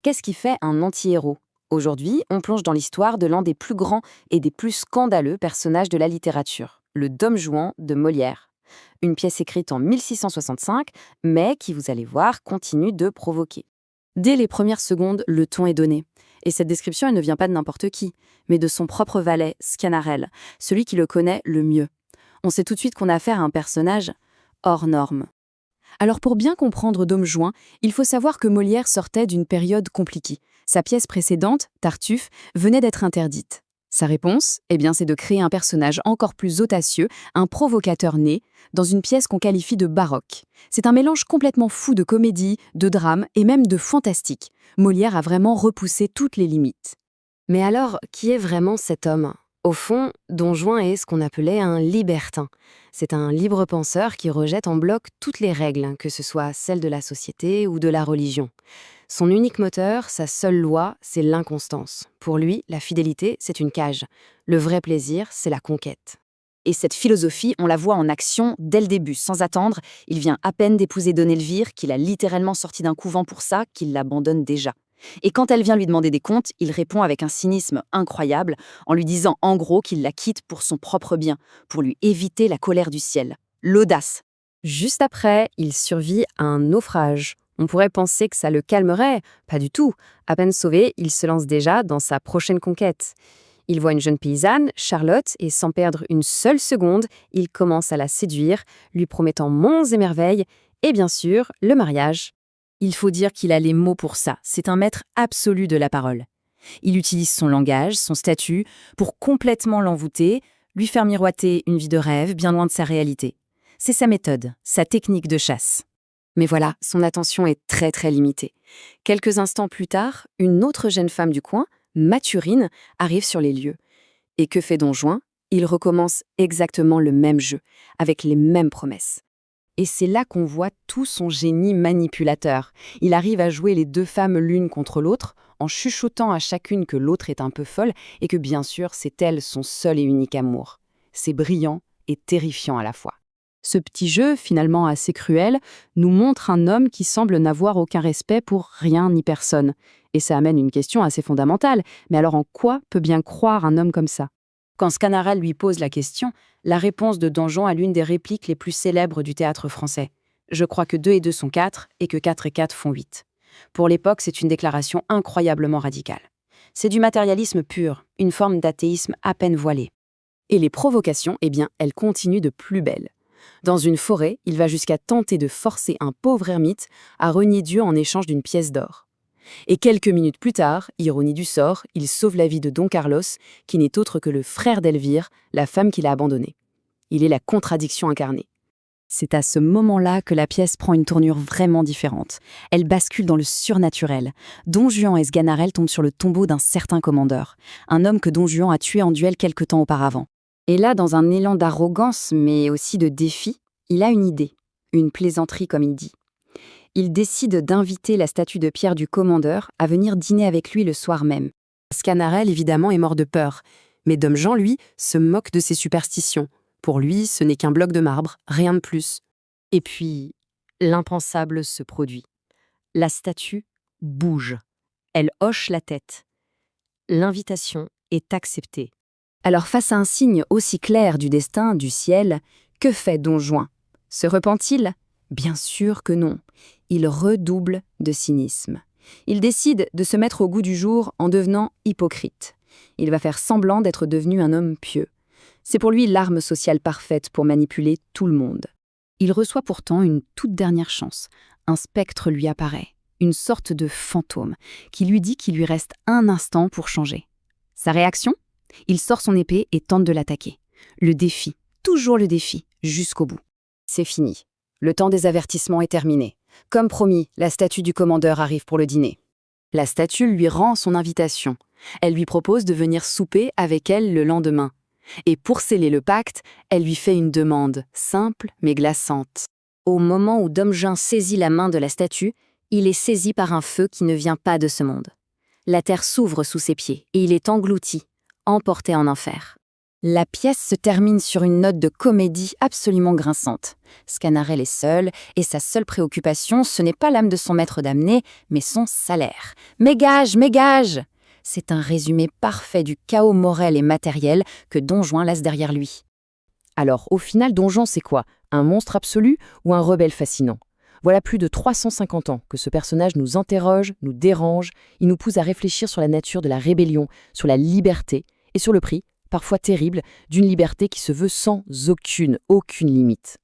Qu'est-ce qui fait un anti-héros? Aujourd'hui, on plonge dans l'histoire de l'un des plus grands et des plus scandaleux personnages de la littérature, le Dom Juan de Molière. Une pièce écrite en 1665, mais qui, vous allez voir, continue de provoquer. Dès les premières secondes, le ton est donné. Et cette description, elle ne vient pas de n'importe qui, mais de son propre valet, Sganarelle, celui qui le connaît le mieux. On sait tout de suite qu'on a affaire à un personnage hors norme. Alors pour bien comprendre Dom Juan, il faut savoir que Molière sortait d'une période compliquée. Sa pièce précédente, Tartuffe, venait d'être interdite. Sa réponse, c'est de créer un personnage encore plus audacieux, un provocateur né, dans une pièce qu'on qualifie de baroque. C'est un mélange complètement fou de comédie, de drame et même de fantastique. Molière a vraiment repoussé toutes les limites. Mais alors, qui est vraiment cet homme? Au fond, Don Juan est ce qu'on appelait un libertin. C'est un libre penseur qui rejette en bloc toutes les règles, que ce soit celles de la société ou de la religion. Son unique moteur, sa seule loi, c'est l'inconstance. Pour lui, la fidélité, c'est une cage. Le vrai plaisir, c'est la conquête. Et cette philosophie, on la voit en action dès le début, sans attendre. Il vient à peine d'épouser Don Elvire, qu'il a littéralement sorti d'un couvent pour ça, qu'il l'abandonne déjà. Et quand elle vient lui demander des comptes, il répond avec un cynisme incroyable, en lui disant en gros qu'il la quitte pour son propre bien, pour lui éviter la colère du ciel. L'audace. Juste après, il survit à un naufrage. On pourrait penser que ça le calmerait. Pas du tout. À peine sauvé, il se lance déjà dans sa prochaine conquête. Il voit une jeune paysanne, Charlotte, et sans perdre une seule seconde, il commence à la séduire, lui promettant monts et merveilles, et bien sûr, le mariage. Il faut dire qu'il a les mots pour ça, c'est un maître absolu de la parole. Il utilise son langage, son statut, pour complètement l'envoûter, lui faire miroiter une vie de rêve bien loin de sa réalité. C'est sa méthode, sa technique de chasse. Mais voilà, son attention est très très limitée. Quelques instants plus tard, une autre jeune femme du coin, Mathurine, arrive sur les lieux. Et que fait Don Juan? Il recommence exactement le même jeu, avec les mêmes promesses. Et c'est là qu'on voit tout son génie manipulateur. Il arrive à jouer les deux femmes l'une contre l'autre, en chuchotant à chacune que l'autre est un peu folle et que bien sûr c'est elle son seul et unique amour. C'est brillant et terrifiant à la fois. Ce petit jeu, finalement assez cruel, nous montre un homme qui semble n'avoir aucun respect pour rien ni personne. Et ça amène une question assez fondamentale. Mais alors en quoi peut bien croire un homme comme ça? Quand Sganarelle lui pose la question, la réponse de Don Juan a l'une des répliques les plus célèbres du théâtre français. Je crois que 2 et 2 sont 4 et que 4 et 4 font 8. Pour l'époque, c'est une déclaration incroyablement radicale. C'est du matérialisme pur, une forme d'athéisme à peine voilée. Et les provocations, elles continuent de plus belle. Dans une forêt, il va jusqu'à tenter de forcer un pauvre ermite à renier Dieu en échange d'une pièce d'or. Et quelques minutes plus tard, ironie du sort, il sauve la vie de Don Carlos, qui n'est autre que le frère d'Elvire, la femme qu'il a abandonnée. Il est la contradiction incarnée. C'est à ce moment-là que la pièce prend une tournure vraiment différente. Elle bascule dans le surnaturel. Don Juan et Sganarelle tombent sur le tombeau d'un certain commandeur, un homme que Don Juan a tué en duel quelque temps auparavant. Et là, dans un élan d'arrogance, mais aussi de défi, il a une idée, une plaisanterie comme il dit. Il décide d'inviter la statue de pierre du commandeur à venir dîner avec lui le soir même. Sganarelle, évidemment, est mort de peur, mais Dom Juan, lui, se moque de ses superstitions. Pour lui, ce n'est qu'un bloc de marbre, rien de plus. Et puis, l'impensable se produit. La statue bouge. Elle hoche la tête. L'invitation est acceptée. Alors, face à un signe aussi clair du destin, du ciel, que fait Don Juan? Se repent-il? Bien sûr que non. Il redouble de cynisme. Il décide de se mettre au goût du jour en devenant hypocrite. Il va faire semblant d'être devenu un homme pieux. C'est pour lui l'arme sociale parfaite pour manipuler tout le monde. Il reçoit pourtant une toute dernière chance. Un spectre lui apparaît, une sorte de fantôme, qui lui dit qu'il lui reste un instant pour changer. Sa réaction? Il sort son épée et tente de l'attaquer. Le défi, toujours le défi, jusqu'au bout. C'est fini. Le temps des avertissements est terminé. Comme promis, la statue du commandeur arrive pour le dîner. La statue lui rend son invitation. Elle lui propose de venir souper avec elle le lendemain. Et pour sceller le pacte, elle lui fait une demande, simple mais glaçante. Au moment où Dom Juan saisit la main de la statue, il est saisi par un feu qui ne vient pas de ce monde. La terre s'ouvre sous ses pieds et il est englouti, emporté en enfer. La pièce se termine sur une note de comédie absolument grinçante. Sganarelle est seul, et sa seule préoccupation, ce n'est pas l'âme de son maître damné, mais son salaire. Mes gages, mes gages! C'est un résumé parfait du chaos moral et matériel que Don Juan laisse derrière lui. Alors, au final, Don Juan, c'est quoi? Un monstre absolu ou un rebelle fascinant? Voilà plus de 350 ans que ce personnage nous interroge, nous dérange, il nous pousse à réfléchir sur la nature de la rébellion, sur la liberté et sur le prix, parfois terrible, d'une liberté qui se veut sans aucune limite.